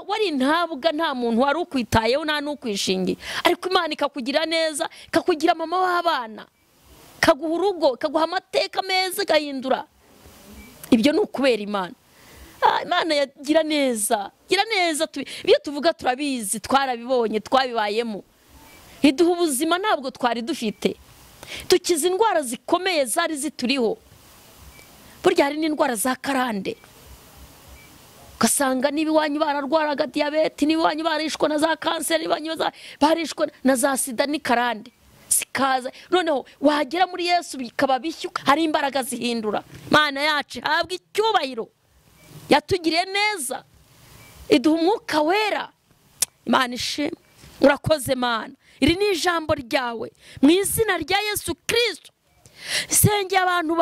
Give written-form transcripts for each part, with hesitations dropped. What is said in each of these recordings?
wari ntabwa nta muntu wari ukwitayeho nta n'ukwishingiye, ariko Imana ikakugira neza, ikakugira mama w'abana, kaguha urugo, kaguha amateka meza, gahindura. Ibyo ni ukubera Imana. Imana yagira neza, gira neza. Iyo tuvuga turabizi, twarabibonye, twabibayemo. Iduha ubuzima ntabwo twari dufite, dukiza indwara zikomeye zari zituriho. Burya hari n'indwara za karande, ugasanga niba iwanyu bararwaraga diyabete, niba iwanyu barishwe na za kanseri, niba iwanyu barishwe na za sida n'ikarande zikaza, noneho wagera muri Yesu bikaba bishyuka. Hari imbaraga zihindura. Imana yacu habwa icyubahiro, yatugiriye neza, iduha umwuka wera. Imana ishimwe. Urakoze Mana. Iri ni ijambo ryawe mu izina rya Yesu Kristo. Sengera abantu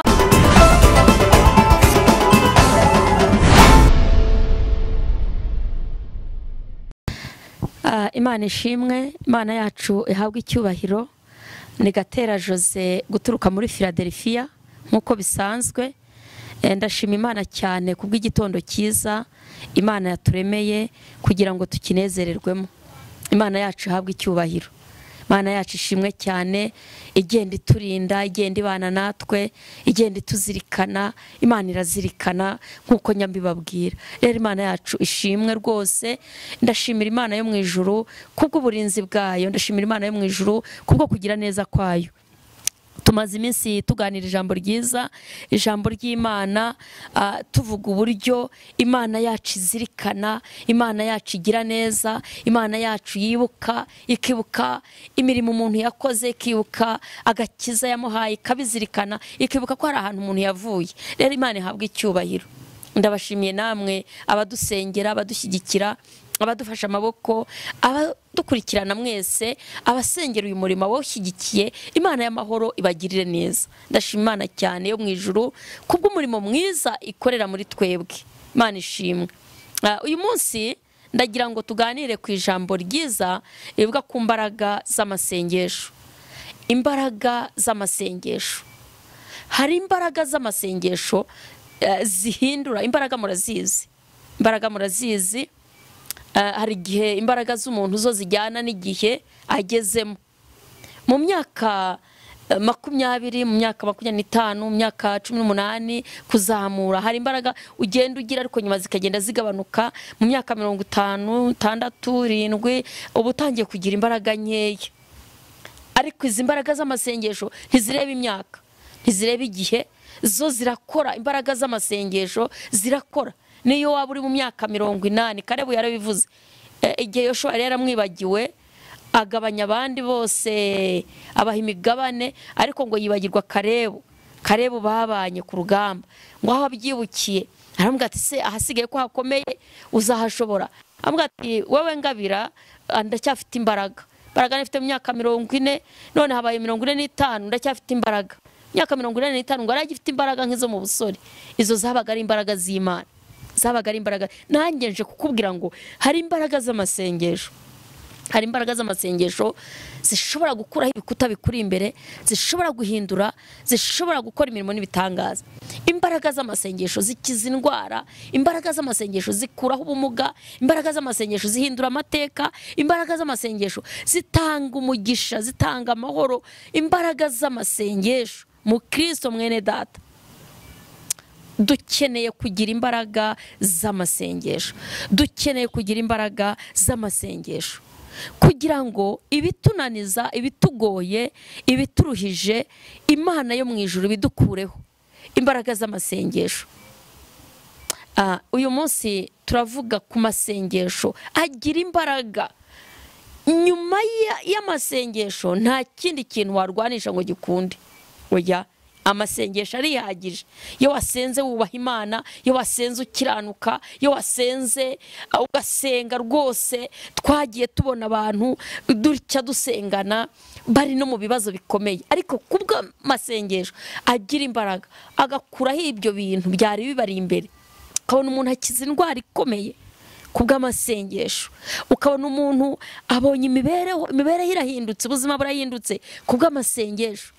Imana ishimwe. Imana yacu ihabwa icyubahiro. Ni Gatera Jose guturuka muri Philadelphia nkuko bisanzwe. Ndashima Imana cyane kubw'igitondo cyiza Imana yaturemeye kugira ngo tukinezererwemo. Imana yacu ihabwa icyubahiro. Imana yacu ishimwe cyane, igenda iturinda, igenda ibana natwe, igenda ituzirikana. Imana irazirikana nkuko nyambibabwira. Rero Imana yacu ishimwe rwose. Ndashimira Imana yo mu ijuru kubw'uburinzi bwayo, ndashimira Imana yo mu ijuru kubwo kugira neza kwayo. Tumaze iminsi tuganira ijambo ryiza, ijambo ry'Imana, tuvuga uburyo Imana yacu izirikana, Imana yacu igira neza, Imana yacu yibuka, ikibuka imirimo umuntu yakoze, ikibuka agakiza yamuhaye, ikabizirikana, ikibuka ko hari ahantu umuntu yavuye. Rero Imana ihabwa icyubahiro. Ndabashimiye namwe abadusengera, abadushyigikira, abadufasha amaboko, abadukurikirana mwese, abasengera uyu murimo wawushyigikiye. Imana y'amahoro ibagirire neza. Ndashima Imana cyane yo mu ijuru kubw'umurimo mwiza ikorera muri twebwe. Imana ishimwe. Uyu munsi ndagira ngo tuganire ku ijambo ryiza rivuga ku mbaraga z'amasengesho. Imbaraga z'amasengesho. Hari imbaraga z'amasengesho zihindura. Imbaraga murazizi. Imbaraga murazizi. Hari igihe imbaraga z'umuntu zo zijyana n'igihe agezemo. Mu myaka 20, mu myaka 25, mu myaka 18 kuzamura, hari imbaraga ugenda ugira ariko nyuma zikagenda zigabanuka. Mu myaka 50, 60, 70 uba utangiye kugira imbaraga nkeya. Ariko izi mbaraga z'amasengesho ntizireba imyaka, ntizireba igihe, zo zirakora. Imbaraga z'amasengesho zirakora. Niyo waba uri mu myaka 80, Karebu yarabivuze. Igihe Yoshua yari yaramwibagiwe, agabanya abandi bose, abaha imigabane, ariko ngo yibagirwa Karebu. Karebu babanye ku rugamba, ngo aho abyibukiye aramubwira ati se ahasigaye ko hakomeye uzahashobora. Aramubwira ati wowe ngabira, ndacyafite imbaraga. Imbaraga nifite mu myaka 40, none habaye 45, ndacyafite imbaraga. Myaka 45 ngo aragifite imbaraga nk'izo mu busore. Izo zabaga ari imbaraga z'Imana. Zabaga ari imbaraga. Nanjye nje kukubwira ngo hari imbaraga z'amasengesho. Hari imbaraga z'amasengesho zishobora gukuraho ibikuta bikuri imbere, zishobora guhindura, zishobora gukora imirimo n'ibitangaza. Imbaraga z'amasengesho zikiza indwara, imbaraga z'amasengesho zikuraho ubumuga, imbaraga z'amasengesho zihindura amateka, imbaraga z'amasengesho zitanga umugisha, zitanga amahoro. Imbaraga z'amasengesho mu Kristo mwene data. Dukeneye kugira imbaraga z'amasengesho. Dukeneye kugira imbaraga z'amasengesho kugira ngo ibitunaniza, ibitugoye, ibituruhije, Imana yo mu ijuru bidukureho. Imbaraga z'amasengesho. Uyu munsi turavuga ku masengesho agira imbaraga. Nyuma y'amasengesho nta kindi kintu warwanisha ngo gikunde. Oya, amasengesho arihagije. Iyo wasenze wubaha Imana, iyo wasenze ukiranuka, iyo wasenze ugasenga rwose. Twagiye tubona abantu dutya dusengana bari no mu bibazo bikomeye, ariko kubwo masengesho agira imbaraga, agakuraho ibyo bintu byari bibari imbere. Ukabona umuntu akiza indwara ikomeye kubw'amasengesho. Ukabona umuntu abonye imibereho irahindutse, ubuzima burahindutse kubw'amasengesho.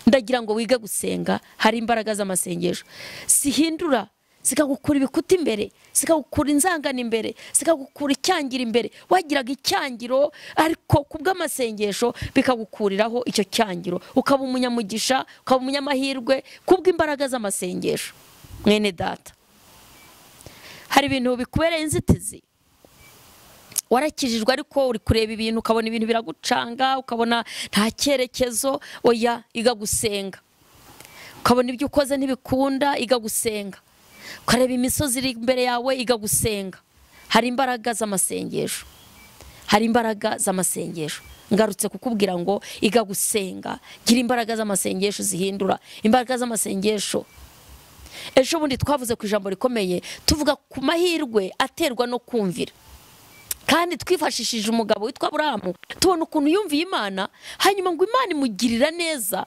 Ndagira ngo wige gusenga. Hari imbaraga z'amasengesho zihindura, zikagukura ibikuta imbere, zikagukura inzangano imbere, zikagukura icyangira imbere. Wagiraga icyangiro ariko kubw'amasengesho bikagukuriraho icyo cyangiro, ukaba umunyamugisha, ukaba umunyamahirwe kubw'imbaraga z'amasengesho. Mwene data, hari ibintu bikubereye inzitizi, warakijijwe ariko uri kureba ibintu ukabona ibintu biragucanga, ukabona nta cyerekezo. Oya, iga gusenga. Ukabona ibyo ukoze ntibikunda, iga gusenga. Ukareba imisozi iri imbere yawe, iga gusenga. Hari imbaraga z'amasengesho, hari imbaraga z'amasengesho. Ngarutse kukubwira ngo iga gusenga, gira imbaraga z'amasengesho zihindura, imbaraga z'amasengesho. Ejo bundi twavuze ku ijambo rikomeye, tuvuga ku mahirwe aterwa no kumvira. Kandi twifashishije umugabo witwa Aburahamu, tubona ukuntu yumviye Imana, hanyuma ngo Imana imugirira neza.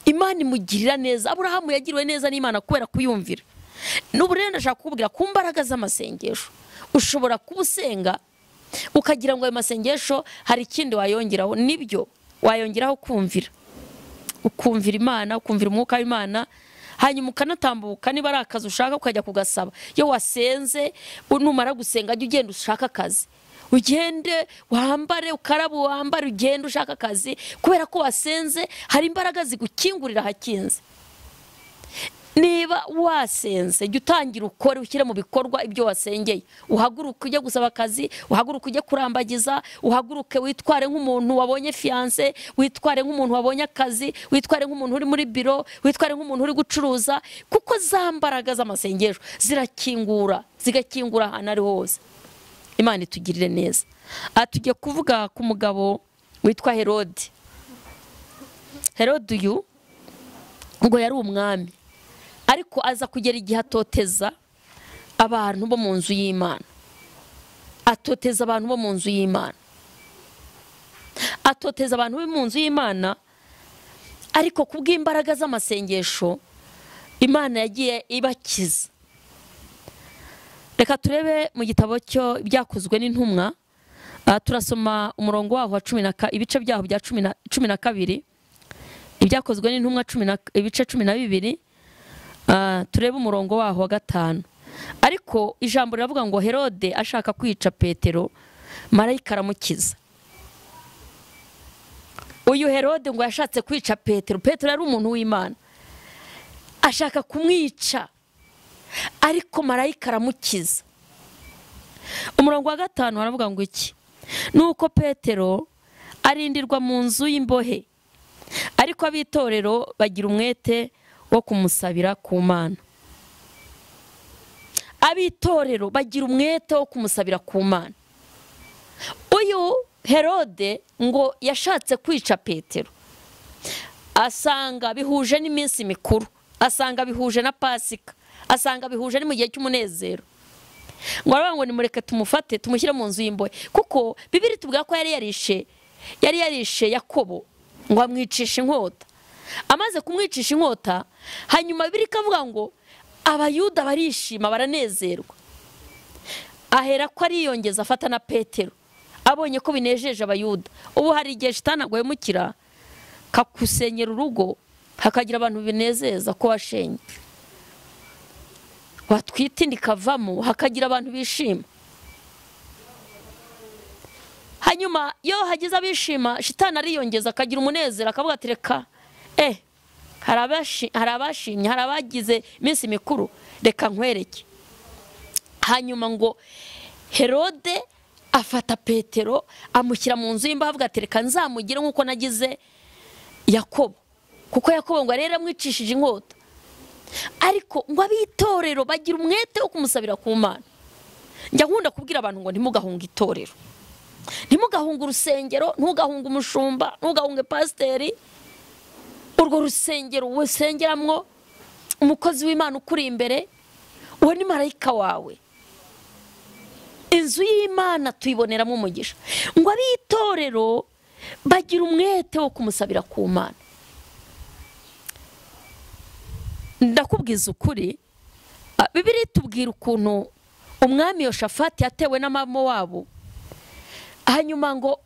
Imana imugirira neza. Aburahamu yagiriwe neza n'Imana kubera kuyumvira. N'ubu rero ndashaka kukubwira ku mbaraga z'amasengesho. Ushobora kubusenga ukagira ngo ayo masengesho hari ikindi wayongeraho. Nibyo, wayongeraho kumvira. Ukumvira Imana, ukumvira umwuka w'Imana, hanyuma ukanatambuka niba ari akazi ushaka ukajya kugasaba. Iyo wasenze, numara gusenga jya ugenda ushaka akazi. Ugende wambare, ukarabe wambare, ugende ushaka akazi, kubera ko wasenze hari imbaraga zigukingurira hakinze. Niba wasenze jya utangira ukore, ushyire mu bikorwa ibyo wasengeye. Uhaguruke ujye gusaba akazi, uhaguruke ujye kurambagiza, uhaguruke witware nk'umuntu wabonye fiance, witware nk'umuntu wabonye akazi, witware nk'umuntu uri muri biro, witware nk'umuntu uri gucuruza, kuko za mbaraga z'amasengesho zirakingura, zigakingura ahantu ari hose. Imana itugirire neza. Tugiye kuvuga ku mugabo witwa Herode. Herode uyu ngo yari umwami, ariko aza kugera igihe atoteza abantu bo mu nzu y'Imana. Atoteza abantu bo mu nzu y'Imana. Atoteza abantu bo mu nzu y'Imana, ariko kubw'imbaraga z'amasengesho Imana yagiye ibakiza. Reka turebe mu gitabo cyo Ibyakozwe n'Intumwa, turasoma umurongo waho wa ibice byaho bya 12. Ibyakozwe n'Intumwa ibice 12, turebe umurongo waho wa 5. Ariko ijambo riravuga ngo Herode ashaka kwica Petero, marayika aramukiza. Uyu Herode ngo yashatse kwica Petero. Petero yari umuntu w'Imana, ashaka kumwica, ariko marayika aramukiza. Umurongo wa 5 haravuga ngo iki? Nuko Petero arindirwa mu nzu y'imbohe, ariko abitorero bagira umwete wo kumusabira ku Mana. Abitorero bagira umwete wo kumusabira ku Mana. Uyu Herode ngo yashatse kwica Petero, asanga bihuje n'iminsi mikuru, asanga bihuje na Pasika, asanga bihuje ni mu gihe cy'umunezero. Ngo aravuga ngo nimureke tumufate tumushyire mu nzu y'imbohe, kuko Bibiri tubwira ko yari yarishe Yakobo ngo amwicishe inkota. Amaze kumwicisha inkota, hanyuma Bibiri ikavuga ngo Abayuda barishima, baranezerwa. Ahera ko ariyongeza afata na Petero, abonye ko binejeje Abayuda. Ubu hari igihe Shitani agwemukira kakusenyera urugo, hakagira abantu binezeza ko washenye. Watwita indi kavamo, hakagira abantu bishima. Hanyuma yo hagize abishima, Shitani ariyongeza akagira umunezero, akavuga ati reka hari abashimye, hari abagize iminsi mikuru, reka nkwereke. Hanyuma ngo Herode afata Petero amushyira mu nzu y'imbohe, avuga ati reka nzamugire nk'uko nagize Yakobo, kuko Yakobo ngo rero amwicishije inkota. Ariko ngo abitorero bagira umwete wo kumusabira ku Mana. Njya nkunda kubwira abantu ngo ntimugahunga itorero, ntimugahunga urusengero, ntugahunga umushumba, ntugahunge pasiteri. Urwo rusengero usengeramwo umukozi w'Imana ukuri imbere, uwo ni marayika wawe. Inzu y'Imana tuyiboneramo umugisha. Ngo abitorero bagira umwete wo kumusabira ku Mana. Ndakubwiza ukuri, Bibiri tubwira ukuntu umwami Yoshafati yatewe n'amamo wabo, hanyuma ngo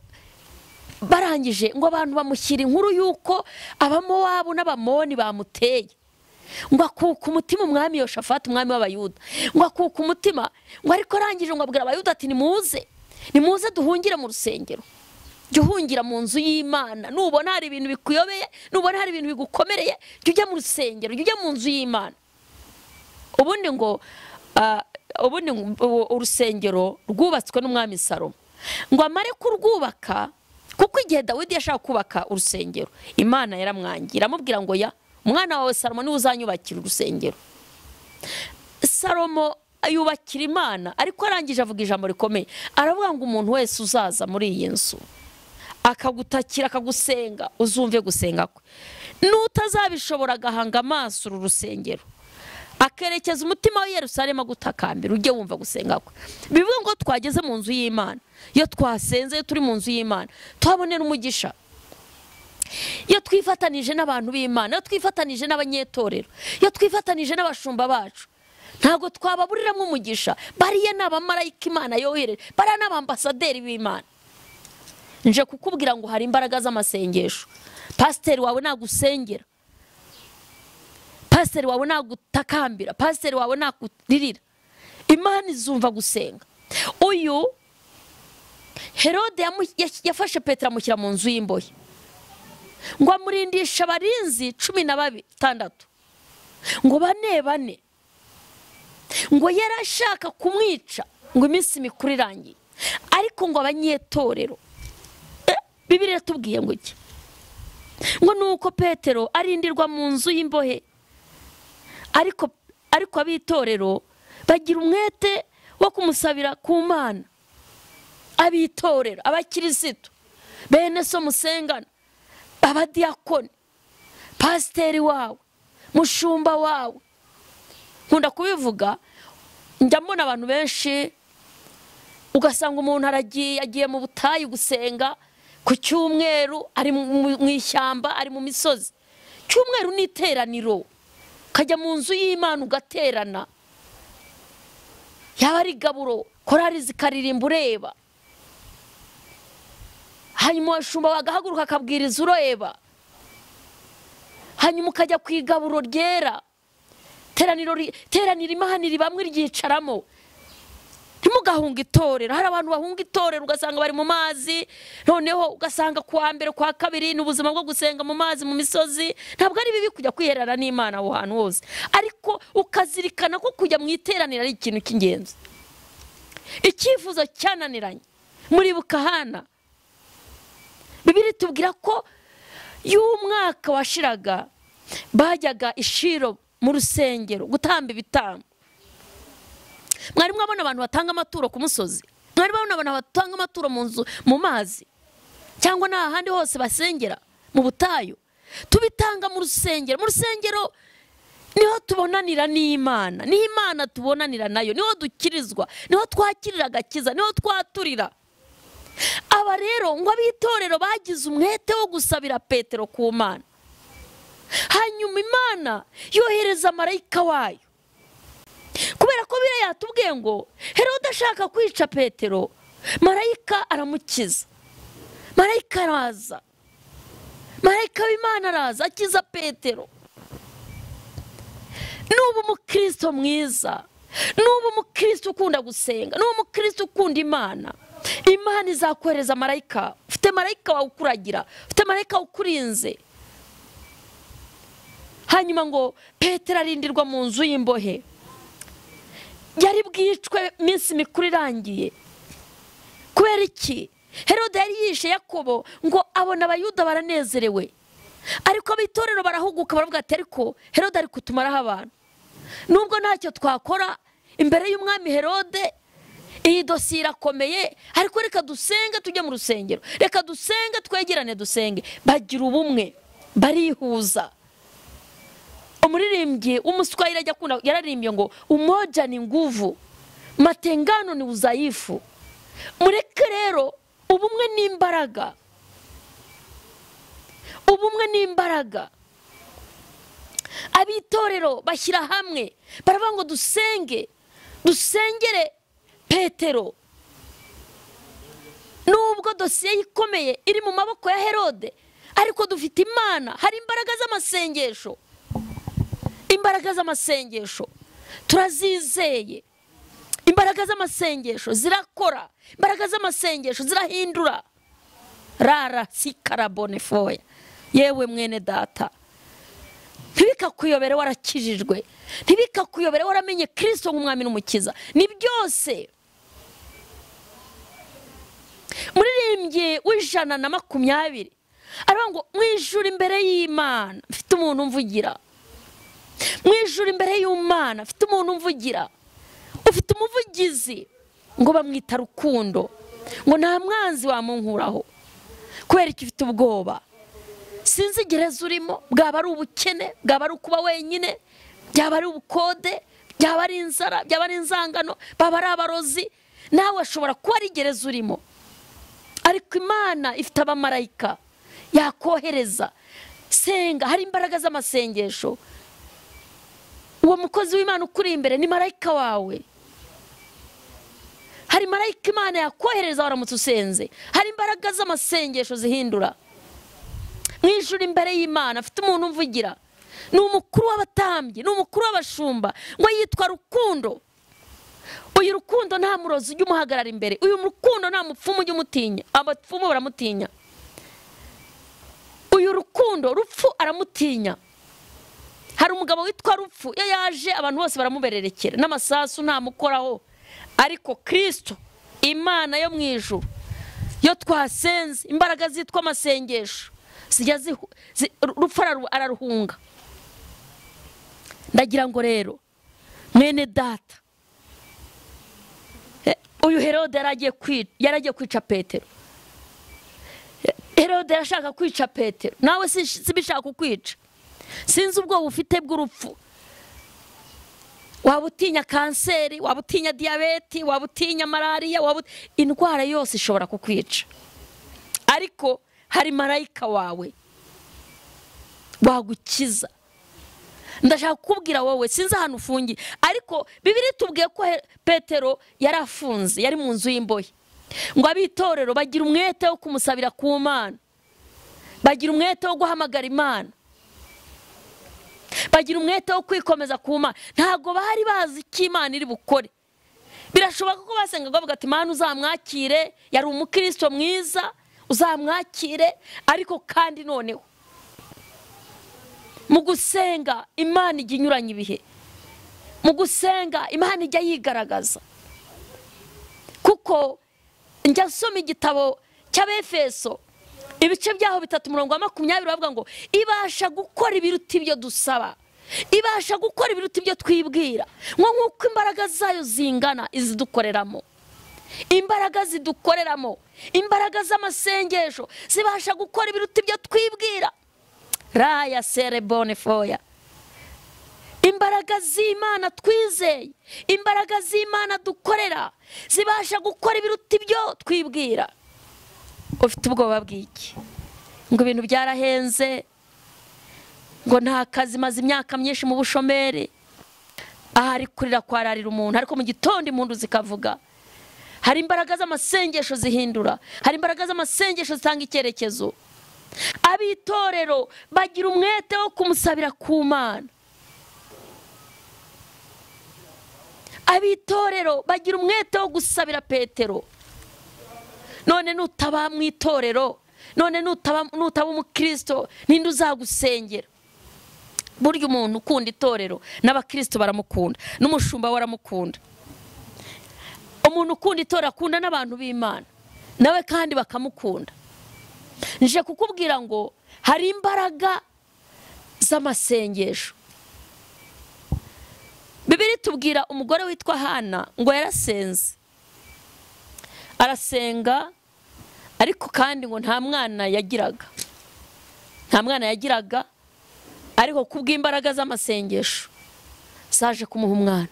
barangije ngo abantu bamushyira inkuru yuko Abamowabu n'Abamoni bamuteye. ngo akuka umutima umwami Yoshafati umwami w'abayuda, ngo akuka umutima, ngo ariko arangije ngo abwira abayuda ati nimuze duhungire mu rusengero, jya uhungira mu nzu y'Imana, nubona hari ibintu bikuyobeye, nubona hari ibintu bigukomereye, jya ujya mu rusengero, jya ujya mu nzu y'Imana. Ubundi ngo urusengero rwubatswe n'umwami Salomo, ngo amare kurwubaka, kuko igihe Dawidi yashaka kubaka urusengero Imana yaramwangira, amubwira ngo ya umwana wawe Salomo niwe uzanyubakira urusengero. Salomo yubakira Imana, ariko arangije avuga ijambo rikomeye, aravuga ngo umuntu wese uzaza muri iyi nzu akagutakira akagusenga, uzumve gusenga kwe, n'utazabishobora agahanga amaso uru rusengero akerekeza umutima wa Yerusalemu gutakambira, ujye wumva gusenga kwe. Bivuga ngo twageze mu nzu y'Imana, iyo twasenze turi mu nzu y'Imana tuhabonera umugisha. Iyo twifatanije n'abantu b'Imana, iyo twifatanije n'abanyetorero, iyo twifatanije n'abashumba bacu, ntabwo twababuriramo umugisha. Bariya ni abamarayika Imana yohereje, bariya ni abambasaderi b'Imana. Nje kukubwira ngo hari imbaraga z'amasengesho. Pasiteri wawe nagusengera, pasiteri wawe nagutakambira, pasiteri wawe nakuririra, Imana izumva gusenga. Uyu Herode yafashe Petero amushyira mu nzu y'imbohe, ngo amurindisha abarinzi 16, ngo bane, ngo yarashaka kumwica ngo iminsi mikuru irangiye. Ariko ngo abanyetorero, Bibiliya tubwiye ngo iki? Ngo nuko Petero arindirwa mu nzu y'imbohe, ariko abitorero bagira umwete wo kumusabira ku Mana. Abitorero, abakirisitu, bene so musengana, abadiyakoni, pasiteri wawe, mushumba wawe. Nkunda kubivuga, njya mbona abantu benshi ugasanga umuntu agiye mu butayu gusenga, ku cyumweru ari mu ishyamba, ari mu misozi. Cyumweru ni iteraniro, kajya mu nzu y'Imana ugaterana, yaba ari gaburo, korari zikaririmba ureba, hanyuma abashumba bagahaguruka akabwiriza ureba, hanyuma ukajya ku igaburo ryera. Teraniro Imana iri bamwe ryicaramo. Ntimugahunga itorero. Hari abantu bahunga itorero ugasanga bari mu mazi, noneho ugasanga kuwa mbere kwa kabiri n'ubuzima bwo gusenga mu mazi mu misozi. Ntabwo ari bibi kujya kwiherera n'Imana aho hantu hose, ariko ukazirikana ko kujya mu iteraniro ari ikintu cy'ingenzi. Icyifuzo cyananiranye muri Bukahana, Bibiliya tubwira ko y'umwaka washiraga bajyaga ishiro mu rusengero gutamba ibitambo. Mwari mwabona abantu batanga amaturo ku musozi? Mwari mwabona abantu batanga amaturo mu nzu mu mazi, cyangwa n'ahandi hose basengera mu butayu? Tubitanga mu rusengero. Mu rusengero niho tubonanira n'Imana, ni Imana tubonanira nayo, niho dukirizwa, niho twakirira agakiza, niho twaturira. Aba rero ngo abitorero bagize umwete wo gusabira Petero ku Mana, hanyuma Imana yohereza marayika wayo. Kubera ko bire yatubwiye ngo Herode ashaka kwica Petero, marayika aramukiza. Marayika araza, marayika w'Imana araza akiza Petero. Nubu umukristo mwiza, nubu umukristo ukunda gusenga, nubu umukristo ukunda Imana, Imana izakohereza marayika. Ufite marayika wawukuragira, ufite marayika ukurinze. Hanyuma ngo Petero arindirwa mu nzu y'imbohe, yari bwicwe iminsi mikuru irangiye. Kubera iki? Herode yari yishe Yakobo, ngo abona abayuda baranezerewe, ariko abitorero barahuguka baravuga ati ariko Herode ari kutumaraho abantu. Nubwo ntacyo twakora imbere y'umwami Herode, iyi dosiye irakomeye, ariko reka dusenge, tujye mu rusengero, reka dusenge, twegerane dusenge. Bagira ubumwe, barihuza. Umuririmbyi w'Umuswahili ajya akunda yararimbye ngo umoja ni nguvu, matengano ni udhaifu. Mureke rero ubumwe n'imbaraga, ubumwe n'imbaraga. Abitorero bashyira hamwe baravuga ngo dusengere Petero. Nubwo dosiye ikomeye iri mu maboko ya Herode, ariko dufite Imana, hari imbaraga z'amasengesho. imbaraga z'amasengesho turazizeye. Imbaraga z'amasengesho zirakora, imbaraga z'amasengesho zirahindura. Rara sikarabone foya. Yewe mwene data, ntibikakuyobere warakijijwe, ntibikakuyobere waramenye Kristo nk'umwami n'umukiza. Ni byose. Muririmbyi w'120 aravuga ngo mwijuru imbere y'Imana mfite umuntu mvugira. Mwijuru imbere y'Imana mfite umuntu mvugira. Ufite umuvugizi ngo bamwita Rukundo, ngo nta mwanzi wamunkuraho kubera iki ufite ubwoba. Sinzi gereza urimo, bwaba ari ubukene, bwaba ari ukuba wenyine, byaba ari ubukode, byaba ari inzara, byaba ari inzangano, baba ari abarozi, nawe ashobora kuba ari gereza urimo. Ariko Imana ifite abamarayika yakohereza. Senga, hari imbaraga z'amasengesho. Uwo mukozi w'Imana ukuri imbere ni marayika wawe. Hari marayika Imana yakohereza waramutse usenze. Hari imbaraga z'amasengesho zihindura. Mwijuru imbere y'Imana afite umuntu mvugira. Ni umukuru w'abatambyi, ni umukuru w'abashumba, ngo yitwa Rukundo. Uyu Rukundo nta murozi ujya umuhagarara imbere. Uyu Rukundo nta mupfumu ujya umutinya. Abapfumu baramutinya. Uyu Rukundo, Rupfu aramutinya. Hari umugabo witwa Rupfu, iyo yaje abantu bose baramubererekera, n'amasasu ntamukoraho. Ariko Kristo, Imana yo mwijuru, yo twasenze, imbaraga zitwa amasengesho zijya Rupfu araruhunga. Ndagira ngo rero mwene data, uyu Herode yaragiye kwica Petero. Herode yashaka kwica Petero, nawe sibishaka kukwica. Sinzi ubwo ufite bw'urupfu. Waba utinya kanseri, waba utinya diyabeti, waba utinya malaria, indwara yose ishobora kukwica. Ariko hari marayika wawe wagukiza. Ndashaka kukubwira wowe, sinzi ahantu ufungiye, ariko Bibiliya itubwiye ko Petero yarafunze, yari mu nzu y'imbohe. Ngo abitorero bagira umwete wo kumusabira ku Mana, bagira umwete wo guhamagara Imana, bagira umwete wo kwikomeza ku Mana. Ntago bari bazi ko Imana iri bukore. Birashoboka ko basenga bavuga ati Mana uzamwakire, yari umukristo mwiza, uzamwakire. Ariko kandi noneho mu gusenga Imana ijya inyuranya ibihe. Mu gusenga Imana ijya yigaragaza. Kuko njya nsoma igitabo cy'Abefeso ibice byaho 3:20 bavuga ngo ibasha gukora ibiruta ibyo dusaba, ibasha gukora ibiruta ibyo twibwira, ngo nkuko imbaraga zayo zingana izidukoreramo. Imbaraga zidukoreramo, imbaraga z'amasengesho zibasha gukora ibiruta ibyo twibwira. Raya serebone foya. Imbaraga z'Imana twizeye, imbaraga z'Imana dukorera zibasha gukora ibiruta ibyo twibwira. Ufite ubwoba bw'iki? Ngo ibintu byarahenze, ngo nta kazi, maze imyaka myinshi mu bushomeri. Ahari kurira kwararira umuntu, ariko mu gitondo impundu zikavuga. Hari imbaraga z'amasengesho zihindura, hari imbaraga z'amasengesho zitanga icyerekezo. Abitorero bagira umwete wo kumusabira ku Mana. Abitorero bagira umwete wo gusabira Petero. None nutaba mu itorero, none nutaba umukristo, ninde uzagusengera? Burya umuntu ukunda itorero n'abakristo baramukunda, n'umushumba waramukunda. Umuntu ukunda itorero akunda n'abantu b'Imana, nawe kandi bakamukunda. Nje kukubwira ngo hari imbaraga z'amasengesho. Bibiliya tubwira umugore witwa Hana ngo yarasenze, arasenga, ariko kandi ngo nta mwana yagiraga. Nta mwana yagiraga, ariko kubw'imbaraga z'amasengesho zaje kumuha umwana.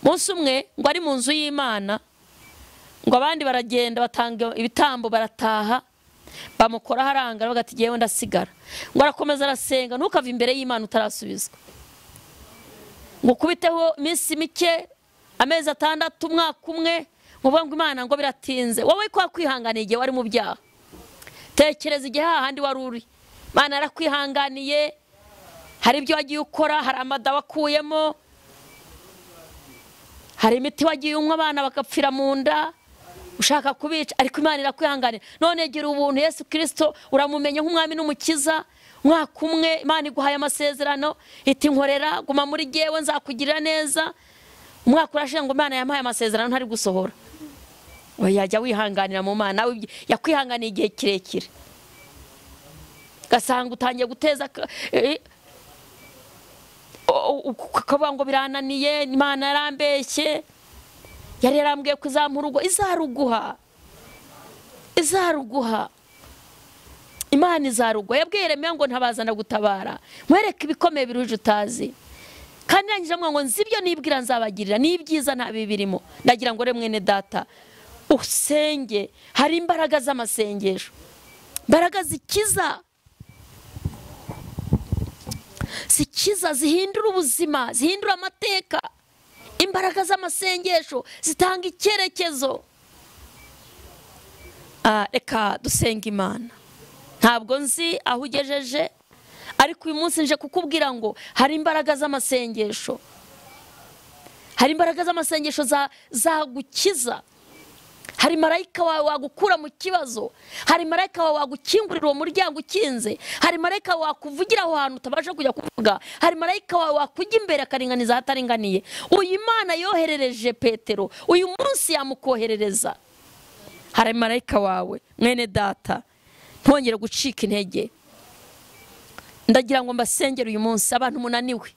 Munsi umwe ngo ari mu nzu y'Imana, ngo abandi baragenda batanga ibitambo barataha, bamukora haranga bagati giyewe ndasigara. Ngo arakomeza arasenga, ntukave imbere y'Imana utarasubizwa. Ngo kubiteho iminsi mike, amezi 6, umwaka umwe, ngo Imana ngo biratinze. Wowe kwa kwihanganiye igihe wari mu byaha. Tekereza igihe hahandi wari uri, Imana yarakwihanganiye, hari ibyo wagiye ukora, hari amada wakuyemo, hari imiti wagiye unywa abana bagapfira mu nda ushaka kubica, ariko Imana irakwihanganira. None gira ubuntu, Yesu Kristo uramumenye nk'umwami n'umukiza. Mwaka umwe Imana iguhaye amasezerano iti nkorera, guma muri jyewe nzakugirira neza. Umwaka urashize ngo Imana yampaye amasezerano ntari gusohora. Yajya wihanganira mu Mana, yakwihanganiye igihe kirekire, gasanga utangiye guteza ukavuga ngo birananiye, Imana yarambeshye, yari yarambwiye ko izampa urugo. Izaruguha Imana izaruguha. Yabwiye Yeremiya ngo ntabazana gutabara, nkwereke ibikomeye biruje utazi. Kandi nangije ngo nzibyo nibwira nzabagirira, n'ibyiza nta bibirimo. Ndagira ngo mwene data usenge, hari imbaraga z'amasengesho, imbaraga zikiza zihindura ubuzima, zihindura amateka. Imbaraga z'amasengesho zitanga icyerekezo. Reka dusenga Imana. Ntabwo nzi aho ugejeje, ariko uyu munsi nje kukubwira ngo hari imbaraga z'amasengesho, hari imbaraga z'amasengesho zagukiza. Hari marayika wawe wagukura mu kibazo, hari marayika wawe wagukingurira uwo muryango ukinze, hari marayika wawe wakuvugira aho hantu utabasha kujya kuvuga, hari marayika wawe wakujya imbere akaringaniza ahataringaniye. Uyu Imana yoherereje Petero, uyu munsi yamukoherereza. Hari marayika wawe mwene data, ntongere gucika intege. Ndagira ngo mbasengere uyu munsi abantu munaniwe,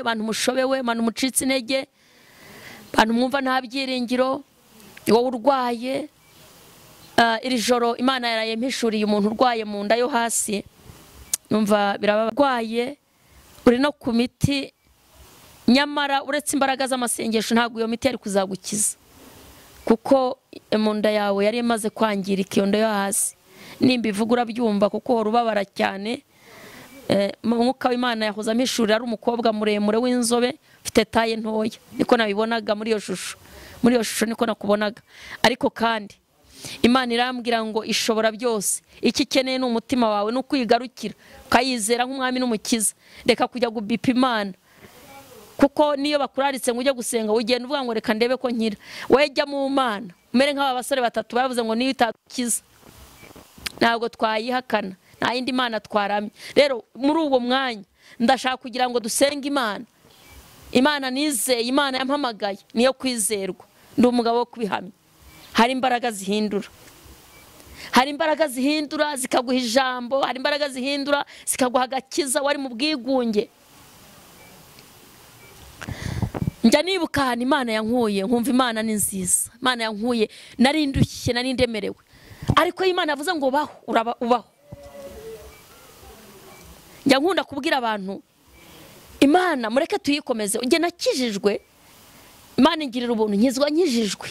abantu mushobewe, abantu mucitse intege, abantu mwumva nta byiringiro, wowe urwaye. Iri joro Imana yarayempishuriye umuntu urwaye mu nda yo hasi, numva birababaye, uri no ku miti, nyamara uretse imbaraga z'amasengesho ntabwo iyo miti yari kuzagukiza, kuko mu nda yawe yari imaze kwangirika, iyo nda yo hasi. Nimba ivuga urabyumva kuko uhora ubabara cyane. Umwuka w'Imana yahoza amishurira, ari umukobwa muremure w'inzobe ufite taye ntoya, niko nabibonaga muri iyo shusho, niko nakubonaga. Ariko kandi Imana irambwira ngo ishobora byose, iki ikeneye ni umutima wawe, no kwigarukira ukayizera nk'umwami n'umukiza. Reka kujya gubipa Imana, kuko niyo bakuraritse ngo ujye gusenga ugenda uvuga ngo reka ndebe ko nkira. Wowe jya mu Mana, umere nk'aba basore batatu bavuze ngo niyo itadukiza ntabwo twayihakana, nta yindi Mana twaramye. Rero muri uwo mwanya ndashaka kugira ngo dusenge Imana. Imana nizeye, Imana yampamagaye niyo kwizerwa, ndi umugabo wo kubihamya. Hari imbaraga zihindura, hari imbaraga zihindura zikaguha ijambo, hari imbaraga zihindura zikaguha agakiza wari mu bwigunge. Njya nibuka ahantu Imana yankuye, nkumva Imana ni nziza. Imana yankuye nari ndushye, nari ndemerewe, ariko Imana yavuze ngo ubaho. Njya nkunda kubwira abantu, Imana mureke tuyikomeze. Ujye nakijijwe, Imana ingirira ubuntu, nkijijwe,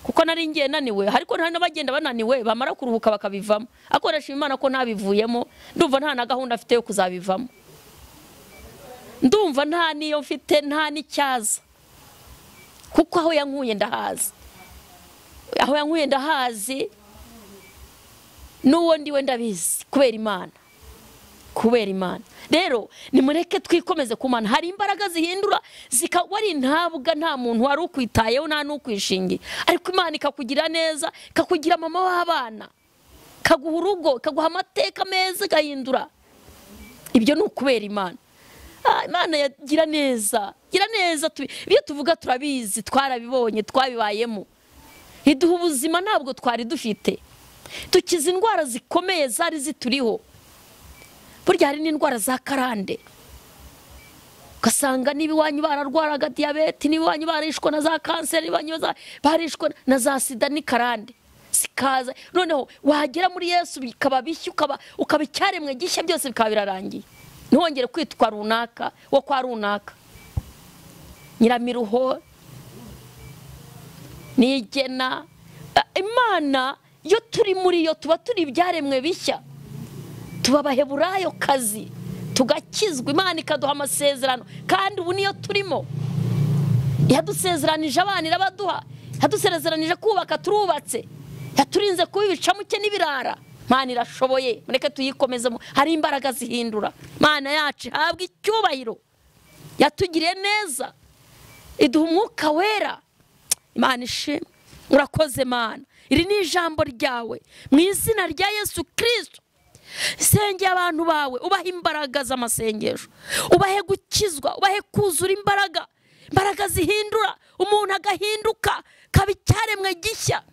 kuko nari ngiye naniwe. Ariko nta n'abagenda bananiwe bamara kuruhuka bakabivamo. Akoresha Imana ko ntabivuyemo, ndumva nta na gahunda afite yo kuzabivamo, ndumva nta niyo mfite, nta n'icyaza, kuko aho yankuye ndahazi. Aho yankuye ndahazi, n'uwo ndiwe ndabizi, kubera Imana. Rero nimureke twikomeze ku Mana. Hari imbaraga zihindura wari ntabwa, nta muntu wari ukwitayeho, nta n'ukwishingiye, ariko Imana ikakugira neza, ikakugira mama w'abana, ikaguha urugo, ikaguha amateka meza, igahindura. Ibyo ni ukubera Imana. Imana yagira neza, ibyo tuvuga turabizi, twarabibonye, twabibayemo. Iduha ubuzima ntabwo twari dufite, dukiza indwara zikomeye zari zituriho. Burya hari n'indwara za karande, ugasanga niba iwanyu bararwaraga diyabete, niba iwanyu barishwe na za kanseri, niba iwanyu barishwe na za sida, ni karande zikaza. Noneho wagera muri Yesu bikaba bishya, ukaba icyaremwe gishya, byose bikaba birarangiye. Ntihongere kwitwa runaka, wo kwa runaka, Nyiramiruho, Nigena. Imana iyo turi muri yo tuba turi ibyaremwe bishya, tuba abaheburayo kazi, tugakizwa. Imana ikaduha amasezerano, kandi ubu niyo turimo. Yadusezeranije abana irabaduha, yadusezeranije kubaka turubatse, yaturinze kuba ibicamuke n'ibirara Mana irashoboye, mureke tuyikomezemo. Hari imbaraga zihindura. Mana yacu habwa icyubahiro, yatugiriye neza, iduha umwuka wera. Imana ishimwe, urakoze Mana. Iri ni ijambo ryawe mu izina rya Yesu Kristo. Sengera abantu bawe, ubahe imbaraga z'amasengesho, ubahe gukizwa, ubahe kuzura imbaraga, imbaraga zihindura umuntu agahinduka, kaba icyaremwe gishya,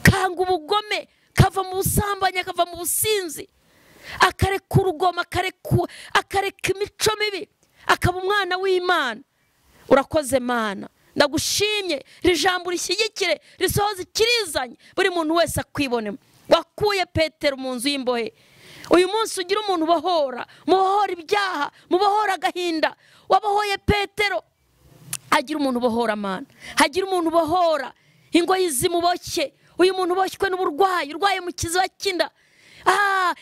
kanga ubugome, kava mu busambanyi, akava mu businzi, akareka urugomo, akareka imico mibi, akaba umwana w'Imana. Urakoze Mana, ndagushimye. Iri jambo rishyigikire, risohoze ikirizanye, buri muntu wese akwibonemo. Wakuye Petero mu nzu y'imbohe, uyu munsi ugira umuntu ubohora, mubohora ibyaha, mubohora agahinda. Wabohoye Petero, hagira umuntu ubohora Mana, hagira umuntu ubohora ingoyi zimuboshye. Uyu muntu uboshywe n'uburwayi, urwaye mu kiziba cy'inda.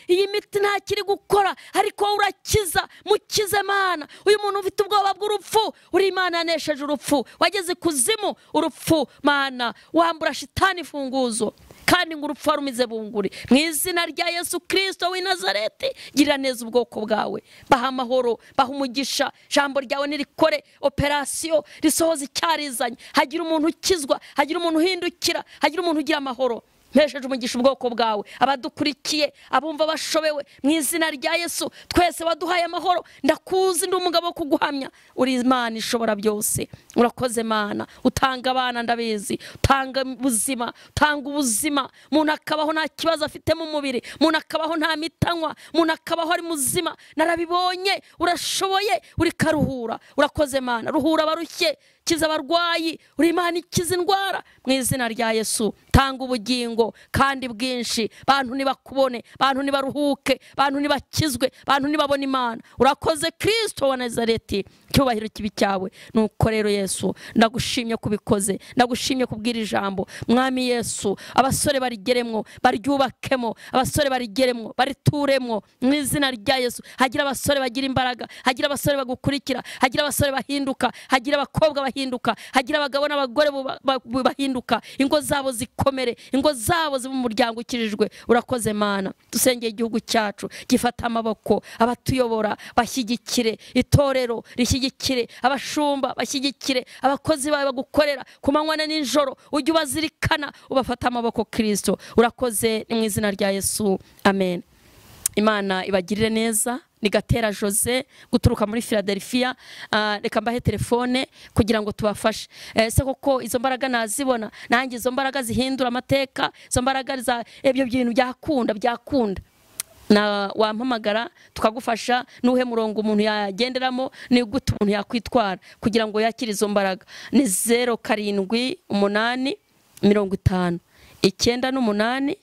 Iyi miti ntakiri gukora, ariko urakiza, mukize Mana. Uyu muntu ufite ubwoba bw'urupfu, uri Imana yanesheje urupfu, wageze kuzimu urupfu Mana, wambura shitani funguzo, kandi ngo urupfu warumize bunguri. Mu izina rya Yesu Kristo w'i Nazareti, gira neza ubwoko bwawe, baha amahoro, baha umugisha. Jambo ryawe nirikore operasiyo, risohoze icyarizanye. Hagira umuntu ukizwa, hagira umuntu uhindukira, hagira umuntu ugira amahoro. Mpesheje umugisha ubwoko bwawe, abadukurikiye, abumva bashobewe, mu izina rya Yesu. Twese waduhaye amahoro, ndakuzi, ndi umugabo wo kuguhamya. Uri Imana ishobora byose. Urakoze Mana, utanga abana ndabizi, utanga ubuzima, utanga ubuzima. Umuntu akabaho nta kibazo afite mu mubiri, umuntu akabaho nta mitanywa, umuntu akabaho ari muzima. Narabibonye, urashoboye, uri karuhura. Urakoze Mana, ruhura abarushye, kiza abarwayi, uri Imana ikiza indwara. Mu izina rya Yesu, tanga ubugingo kandi bwinshi. Bantu nibakubone, bantu nibaruhuke, bantu nibakizwe, bantu nibabona Imana. Urakoze Kristo wa Nazareti, cyubahiro kibi cyawe. Nuko rero Yesu, ndagushimye kubikoze, ndagushimye kubwira ijambo. Mwami Yesu, abasore barigeremwo, baryubakemo, abasore barigeremwo, barituremwo. Mu izina rya Yesu, hagira abasore bagira imbaraga, hagira abasore bagukurikira, hagira abasore bahinduka, hagira abakobwa bahinduka, hagira abagabo n'abagore bahinduka, ingo zabo zikomere, ingo zabo zibe mu muryango ukirijwe. Urakoze Mana, dusengeye igihugu cyacu, gifata amaboko, abatuyobora bashyigikire, itorero rishyigikire, abashumba bashyigikire, abakozi bawe bagukorera ku manywa na nijoro, ujye ubazirikana, ubafata amaboko Kristo. Urakoze, ni mu izina rya Yesu, amen. Imana ibagirire neza. Ni Gatera Jose guturuka muri Philadelphia. Reka mbahe telefone kugira ngo tubafashe. Se koko izo mbaraga nazibona, nanjye izo mbaraga zihindura amateka, izo mbaraga za ibyo bintu byakunda na wampamagara tukagufasha. Nuhe murongo umuntu yagenderamo, ni gute umuntu yakwitwara kugira ngo yakire izo mbaraga. Ni 0788 50 98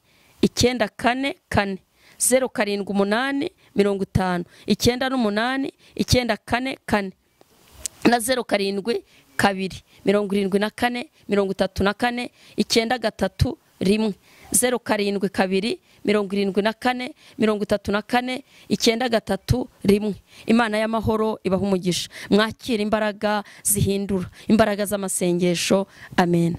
944 0788 50 98 944 na 07 2 74 34 93 rimwe. 07 2 74 34 93 rimwe. Imana y'amahoro ibaha umugisha. Mwakira imbaraga zihindura, imbaraga z'amasengesho. Amen.